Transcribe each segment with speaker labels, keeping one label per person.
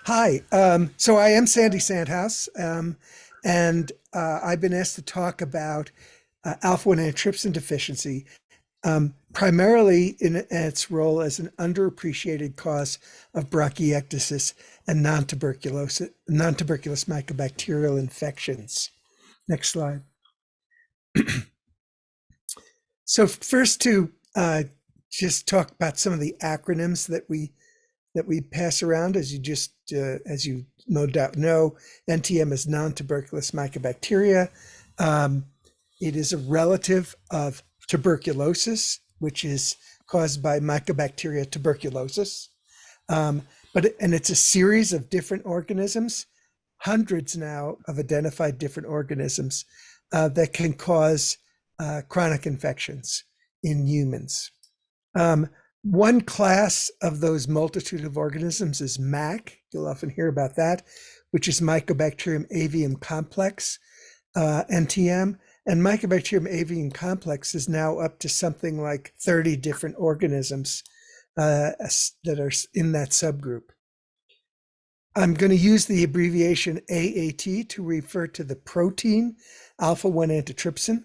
Speaker 1: Hi. So I am Sandy Sandhaus, and I've been asked to talk about Alpha-1 Antitrypsin Deficiency, primarily in its role as an underappreciated cause of bronchiectasis and non-tuberculous mycobacterial infections. Next slide. So first to just talk about some of the acronyms that we pass around, as you no doubt know. NTM is non-tuberculous mycobacteria. Um, it is a relative of tuberculosis, which is caused by Mycobacteria tuberculosis. And it's a series of different organisms, hundreds now of identified different organisms that can cause chronic infections in humans. Um, One class of those multitude of organisms is MAC. You'll often hear about that, which is Mycobacterium avium complex, NTM. And Mycobacterium avium complex is now up to something like 30 different organisms that are in that subgroup. I'm going to use the abbreviation AAT to refer to the protein alpha-1 antitrypsin,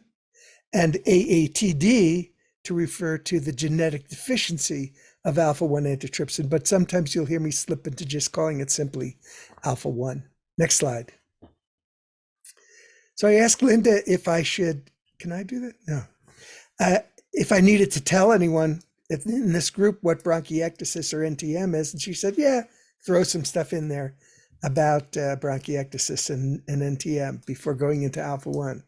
Speaker 1: and AATD to refer to the genetic deficiency of alpha-1 antitrypsin, but sometimes you'll hear me slip into just calling it simply alpha-1. Next slide. So I asked Linda if I should, can I do that? No. If I needed to tell anyone in this group what bronchiectasis or NTM is, and she said, yeah, throw some stuff in there about bronchiectasis and NTM before going into alpha-1.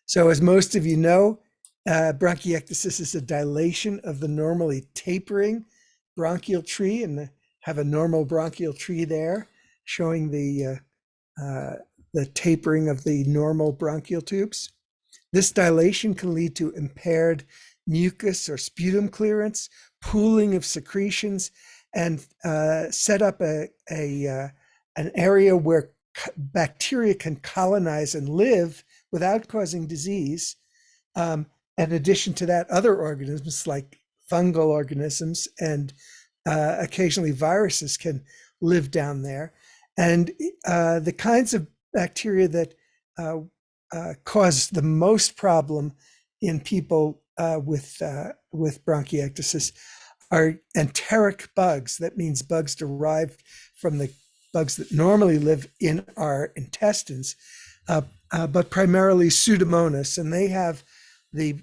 Speaker 1: So as most of you know, bronchiectasis is a dilation of the normally tapering bronchial tree, and have a normal bronchial tree there showing the tapering of the normal bronchial tubes. This dilation can lead to impaired mucus or sputum clearance, pooling of secretions, and set up an area where bacteria can colonize and live without causing disease. In addition to that, other organisms like fungal organisms and occasionally viruses can live down there. And the kinds of bacteria that cause the most problem in people with bronchiectasis are enteric bugs. That means bugs derived from the bugs that normally live in our intestines, but primarily Pseudomonas, and they have the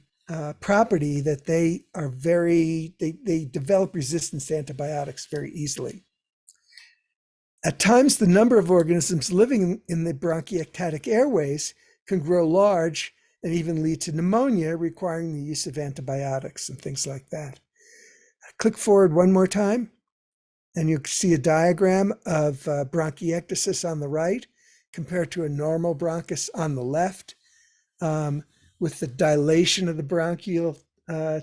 Speaker 1: property that they develop resistance to antibiotics very easily. At times, the number of organisms living in the bronchiectatic airways can grow large and even lead to pneumonia, requiring the use of antibiotics and things like that. Click forward one more time, and you'll see a diagram of bronchiectasis on the right compared to a normal bronchus on the left, with the dilation of the bronchial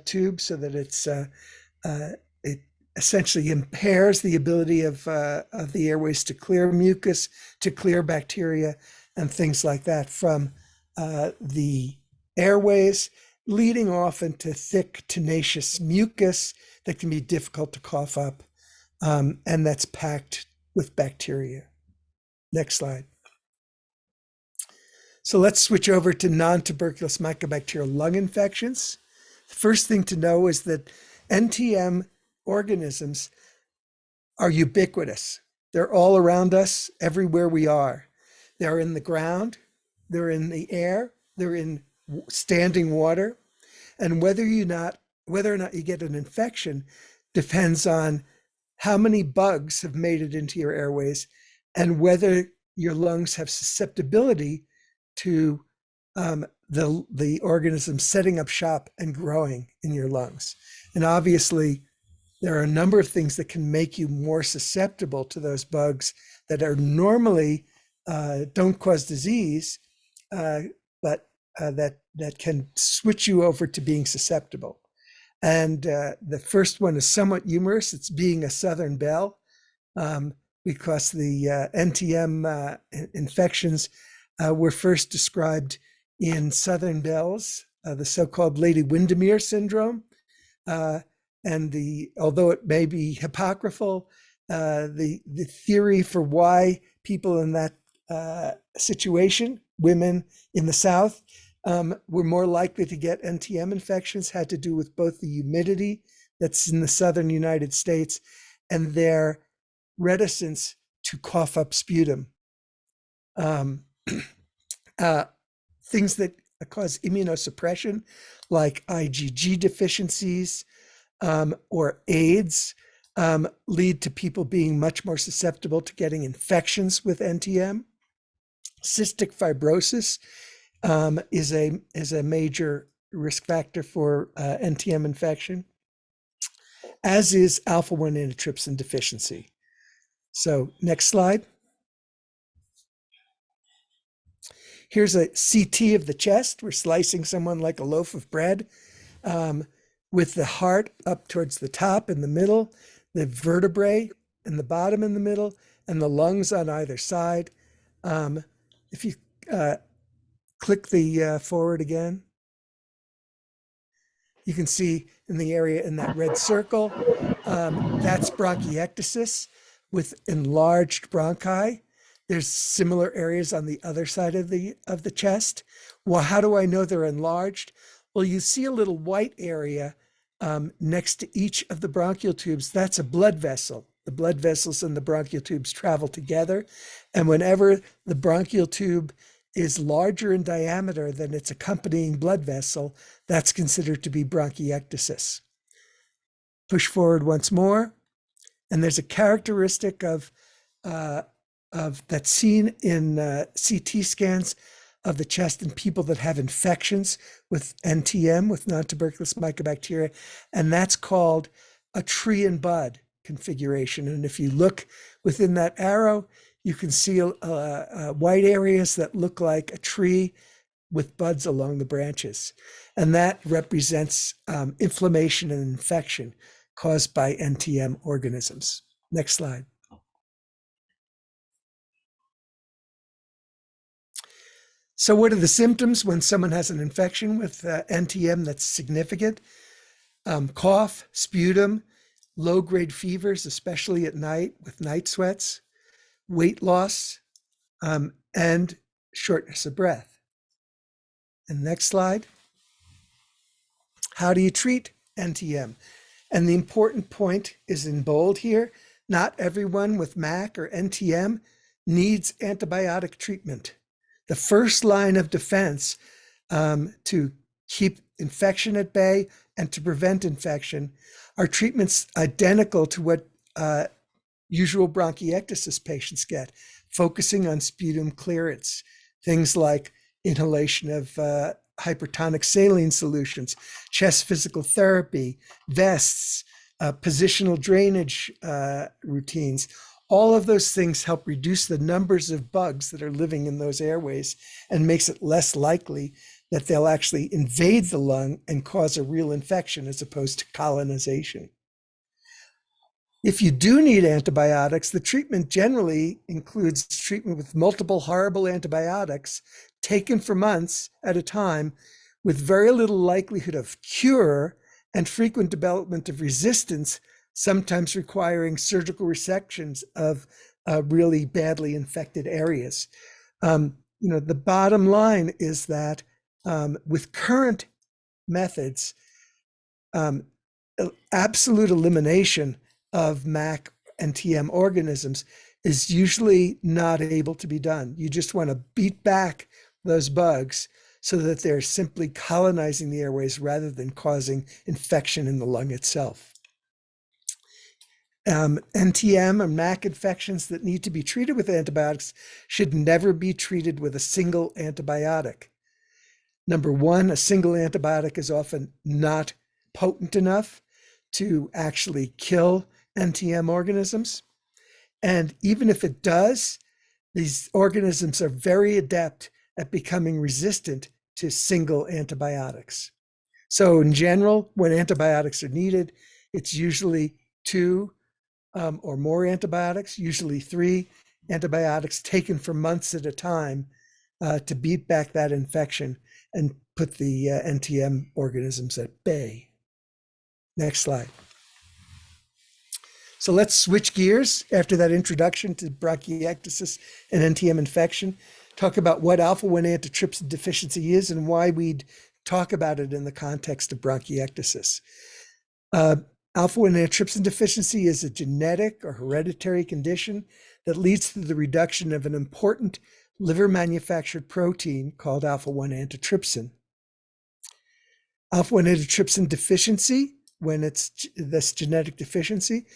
Speaker 1: tube, so that it essentially impairs the ability of the airways to clear mucus, to clear bacteria, and things like that from the airways, leading often to thick, tenacious mucus that can be difficult to cough up, and that's packed with bacteria. Next slide. So let's switch over to non-tuberculous mycobacterial lung infections. The first thing to know is that NTM organisms are ubiquitous. They're all around us, everywhere we are. They're in the ground, they're in the air, they're in standing water. And whether or not you get an infection depends on how many bugs have made it into your airways and whether your lungs have susceptibility to the organism setting up shop and growing in your lungs. And obviously, there are a number of things that can make you more susceptible to those bugs that are normally don't cause disease, but that can switch you over to being susceptible. And the first one is somewhat humorous. It's being a Southern belle, because the NTM infections were first described in Southern belles, the so-called Lady Windermere syndrome. And although it may be apocryphal, the theory for why people in that situation, women in the South, were more likely to get NTM infections had to do with both the humidity that's in the southern United States and their reticence to cough up sputum. Things that cause immunosuppression, like IgG deficiencies or AIDS, lead to people being much more susceptible to getting infections with NTM. Cystic fibrosis is a major risk factor for NTM infection, as is Alpha-1 Antitrypsin Deficiency. So next slide. Here's a CT of the chest. We're slicing someone like a loaf of bread with the heart up towards the top in the middle, the vertebrae in the bottom in the middle, and the lungs on either side. If you click the forward again, you can see in the area in that red circle, that's bronchiectasis with enlarged bronchi. There's similar areas on the other side of the chest. Well, how do I know they're enlarged? Well, you see a little white area next to each of the bronchial tubes. That's a blood vessel. The blood vessels and the bronchial tubes travel together. And whenever the bronchial tube is larger in diameter than its accompanying blood vessel, that's considered to be bronchiectasis. Push forward once more. And there's a characteristic of that's seen in CT scans of the chest in people that have infections with NTM, with non-tuberculous mycobacteria, and that's called a tree and bud configuration. And if you look within that arrow, you can see white areas that look like a tree with buds along the branches. And that represents inflammation and infection caused by NTM organisms. Next slide. So what are the symptoms when someone has an infection with NTM that's significant? Cough, sputum, low-grade fevers, especially at night with night sweats, weight loss, and shortness of breath. And next slide. How do you treat NTM? And the important point is in bold here. Not everyone with MAC or NTM needs antibiotic treatment. The first line of defense to keep infection at bay and to prevent infection are treatments identical to what usual bronchiectasis patients get, focusing on sputum clearance, things like inhalation of hypertonic saline solutions, chest physical therapy, vests, positional drainage routines. All of those things help reduce the numbers of bugs that are living in those airways and makes it less likely that they'll actually invade the lung and cause a real infection as opposed to colonization. If you do need antibiotics, the treatment generally includes treatment with multiple horrible antibiotics taken for months at a time with very little likelihood of cure and frequent development of resistance, sometimes requiring surgical resections of really badly infected areas. The bottom line is that with current methods, absolute elimination of MAC and TM organisms is usually not able to be done. You just want to beat back those bugs so that they're simply colonizing the airways rather than causing infection in the lung itself. NTM or MAC infections that need to be treated with antibiotics should never be treated with a single antibiotic. Number one, a single antibiotic is often not potent enough to actually kill NTM organisms. And even if it does, these organisms are very adept at becoming resistant to single antibiotics. So in general, when antibiotics are needed, it's usually 2 or more antibiotics, usually 3 antibiotics taken for months at a time to beat back that infection and put the NTM organisms at bay. Next slide. So let's switch gears after that introduction to bronchiectasis and NTM infection. Talk about what alpha-1 antitrypsin deficiency is and why we'd talk about it in the context of bronchiectasis. Alpha-1 antitrypsin deficiency is a genetic or hereditary condition that leads to the reduction of an important liver manufactured protein called alpha-1 antitrypsin. Alpha-1 antitrypsin deficiency, when it's this genetic deficiency,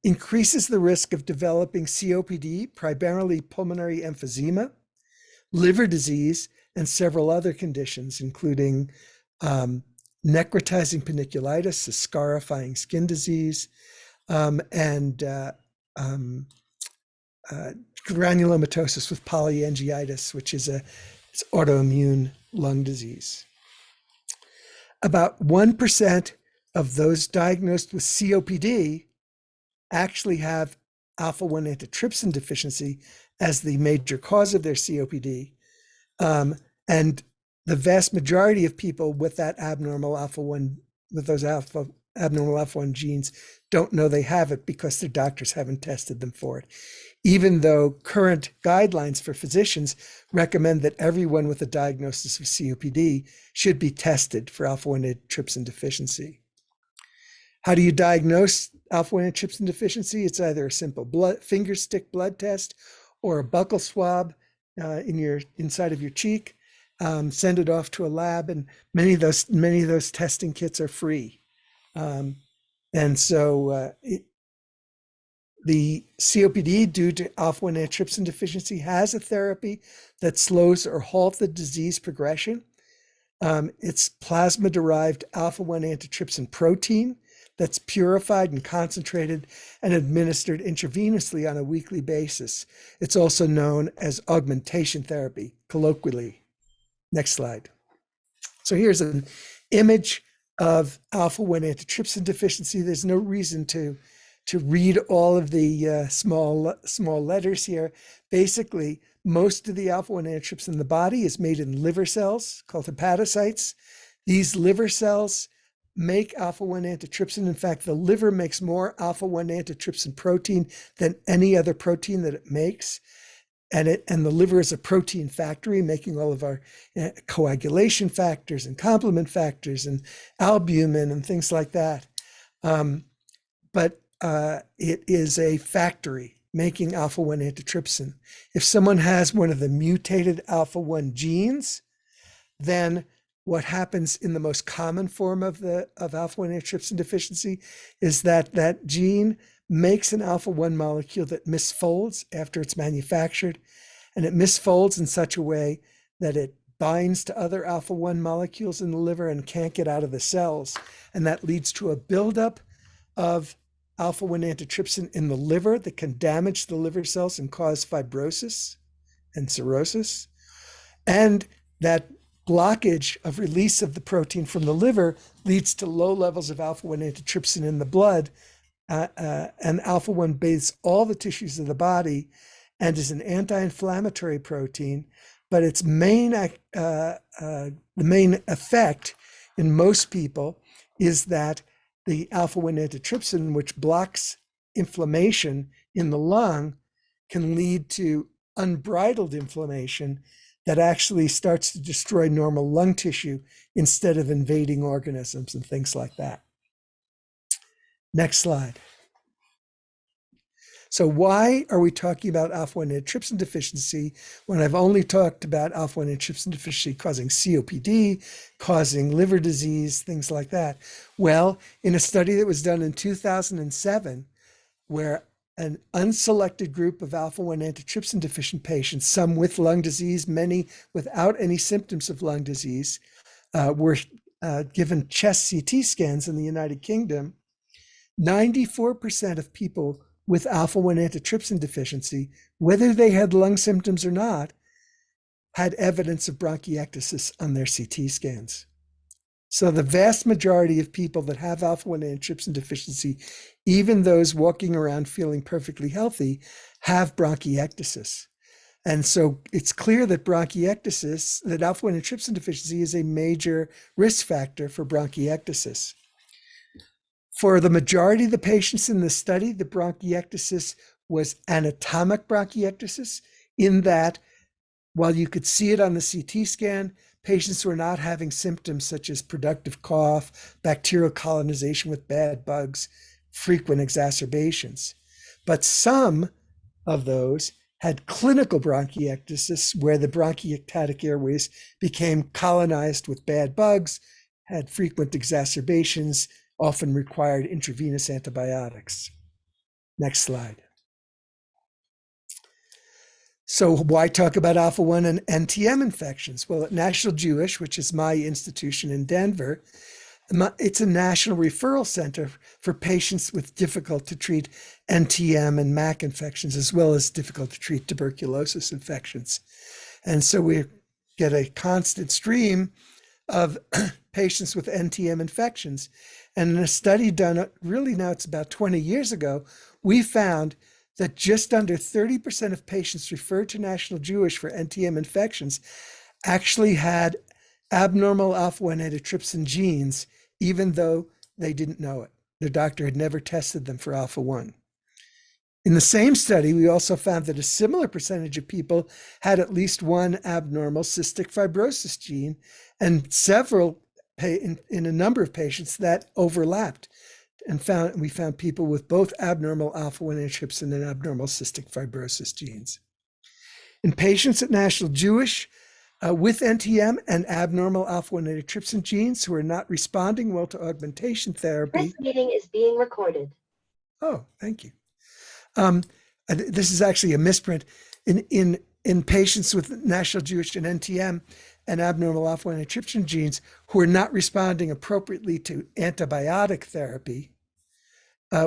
Speaker 1: increases the risk of developing COPD, primarily pulmonary emphysema, liver disease, and several other conditions, including necrotizing paniculitis, a scarifying skin disease, and granulomatosis with polyangiitis, which is it's autoimmune lung disease. About 1% of those diagnosed with COPD actually have alpha-1 antitrypsin deficiency as the major cause of their COPD. And the vast majority of people with that abnormal alpha-1, with those abnormal alpha-1 genes, don't know they have it because their doctors haven't tested them for it. Even though current guidelines for physicians recommend that everyone with a diagnosis of COPD should be tested for alpha-1 antitrypsin deficiency. How do you diagnose alpha-1 antitrypsin deficiency? It's either a simple finger stick blood test or a buccal swab inside of your cheek. Send it off to a lab, and many of those testing kits are free. And so the COPD due to alpha-1 antitrypsin deficiency has a therapy that slows or halts the disease progression. It's plasma-derived alpha-1 antitrypsin protein that's purified and concentrated and administered intravenously on a weekly basis. It's also known as augmentation therapy, colloquially. Next slide. So here's an image of alpha-1 antitrypsin deficiency. There's no reason to read all of the small letters here. Basically, most of the alpha-1 antitrypsin in the body is made in liver cells called hepatocytes. These liver cells make alpha-1 antitrypsin. In fact, the liver makes more alpha-1 antitrypsin protein than any other protein that it makes. And the liver is a protein factory, making all of our coagulation factors and complement factors and albumin and things like that. But it is a factory making alpha-1 antitrypsin. If someone has one of the mutated alpha-1 genes, then what happens in the most common form of alpha-1 antitrypsin deficiency is that gene makes an alpha-1 molecule that misfolds after it's manufactured, and it misfolds in such a way that it binds to other alpha-1 molecules in the liver and can't get out of the cells. And that leads to a buildup of alpha-1 antitrypsin in the liver that can damage the liver cells and cause fibrosis and cirrhosis. And that blockage of release of the protein from the liver leads to low levels of alpha-1 antitrypsin in the blood. And alpha-1 bathes all the tissues of the body and is an anti-inflammatory protein, but its the main effect in most people is that the alpha-1 antitrypsin, which blocks inflammation in the lung, can lead to unbridled inflammation that actually starts to destroy normal lung tissue instead of invading organisms and things like that. Next slide. So why are we talking about alpha-1 antitrypsin deficiency when I've only talked about alpha-1 antitrypsin deficiency causing COPD, causing liver disease, things like that? Well, in a study that was done in 2007, where an unselected group of alpha-1 antitrypsin deficient patients, some with lung disease, many without any symptoms of lung disease, were given chest CT scans in the United Kingdom, 94% of people with alpha-1 antitrypsin deficiency, whether they had lung symptoms or not, had evidence of bronchiectasis on their CT scans. So the vast majority of people that have alpha-1 antitrypsin deficiency, even those walking around feeling perfectly healthy, have bronchiectasis. And so it's clear that that alpha-1 antitrypsin deficiency is a major risk factor for bronchiectasis. For the majority of the patients in the study, the bronchiectasis was anatomic bronchiectasis, in that while you could see it on the CT scan, patients were not having symptoms such as productive cough, bacterial colonization with bad bugs, frequent exacerbations. But some of those had clinical bronchiectasis, where the bronchiectatic airways became colonized with bad bugs, had frequent exacerbations, often required intravenous antibiotics. Next slide. So why talk about Alpha-1 and NTM infections? Well, at National Jewish, which is my institution in Denver, it's a national referral center for patients with difficult to treat NTM and MAC infections, as well as difficult to treat tuberculosis infections. And so we get a constant stream of patients with NTM infections. And in a study done, really now it's about 20 years ago, we found that just under 30% of patients referred to National Jewish for NTM infections actually had abnormal alpha-1 antitrypsin genes, even though they didn't know it. Their doctor had never tested them for alpha-1. In the same study, we also found that a similar percentage of people had at least one abnormal cystic fibrosis gene, and several in a number of patients that overlapped. And we found people with both abnormal alpha-1 antitrypsin and abnormal cystic fibrosis genes. In patients at National Jewish with NTM and abnormal alpha-1 antitrypsin genes who are not responding well to augmentation therapy.
Speaker 2: This meeting is being recorded.
Speaker 1: Oh, thank you. This is actually a misprint. In patients with National Jewish and NTM and abnormal alpha-1 antitrypsin genes who are not responding appropriately to antibiotic therapy,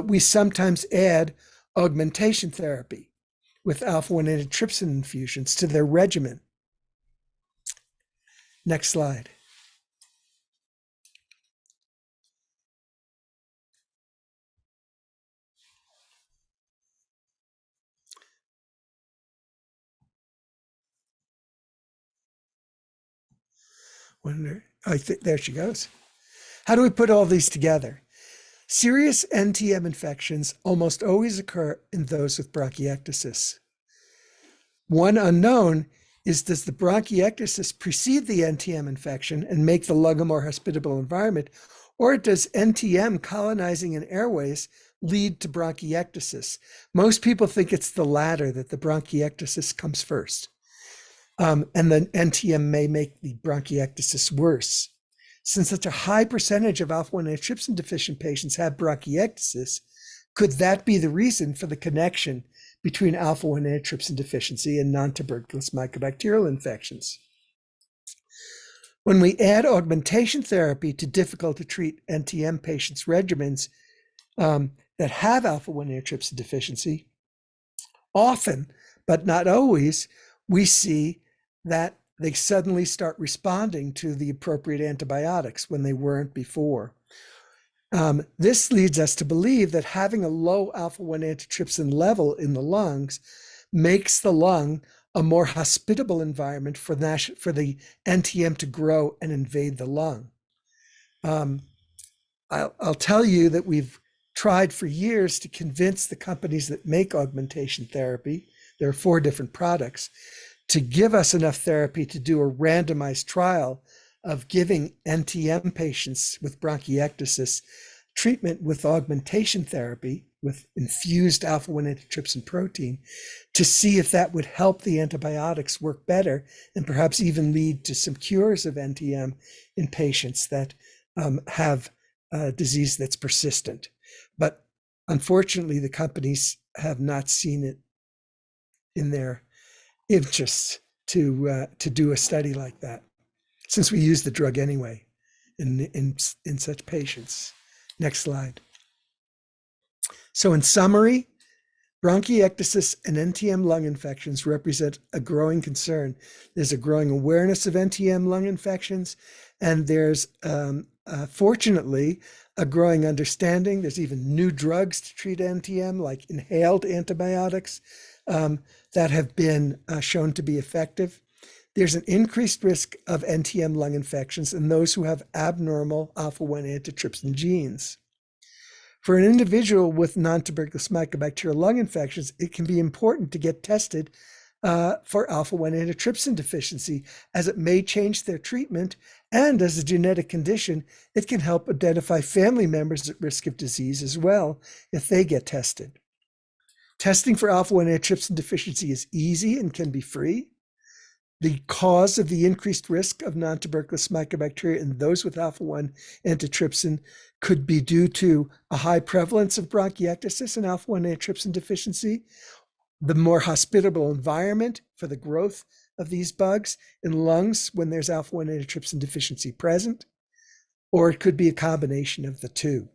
Speaker 1: we sometimes add augmentation therapy with alpha-1 antitrypsin infusions to their regimen. Next slide. I think there she goes. How do we put all these together? Serious NTM infections almost always occur in those with bronchiectasis. One unknown is, does the bronchiectasis precede the NTM infection and make the lung a more hospitable environment, or does NTM colonizing in airways lead to bronchiectasis? Most people think it's the latter, that the bronchiectasis comes first. And then NTM may make the bronchiectasis worse. Since such a high percentage of alpha-1 antitrypsin deficient patients have bronchiectasis, could that be the reason for the connection between alpha-1 antitrypsin deficiency and non-tuberculous mycobacterial infections? When we add augmentation therapy to difficult to treat NTM patients' regimens that have alpha-1 antitrypsin deficiency, often, but not always, we see that they suddenly start responding to the appropriate antibiotics when they weren't before. This leads us to believe that having a low alpha-1 antitrypsin level in the lungs makes the lung a more hospitable environment for the NTM to grow and invade the lung. I'll tell you that we've tried for years to convince the companies that make augmentation therapy, there are 4 different products, to give us enough therapy to do a randomized trial of giving NTM patients with bronchiectasis treatment with augmentation therapy with infused alpha-1 antitrypsin protein, to see if that would help the antibiotics work better and perhaps even lead to some cures of NTM in patients that have a disease that's persistent. But unfortunately, the companies have not seen it in their interest to do a study like that, since we use the drug anyway in such patients. Next slide. So in summary, bronchiectasis and NTM lung infections represent a growing concern. There's a growing awareness of NTM lung infections, and there's fortunately a growing understanding. There's even new drugs to treat NTM, like inhaled antibiotics, that have been shown to be effective. There's an increased risk of NTM lung infections in those who have abnormal alpha-1 antitrypsin genes. For an individual with non-tuberculous mycobacterial lung infections, it can be important to get tested for alpha-1 antitrypsin deficiency, as it may change their treatment, and as a genetic condition, it can help identify family members at risk of disease as well if they get tested. Testing for alpha-1 antitrypsin deficiency is easy and can be free. The cause of the increased risk of non-tuberculous mycobacteria in those with alpha-1 antitrypsin could be due to a high prevalence of bronchiectasis and alpha-1 antitrypsin deficiency, the more hospitable environment for the growth of these bugs in lungs when there's alpha-1 antitrypsin deficiency present, or it could be a combination of the two.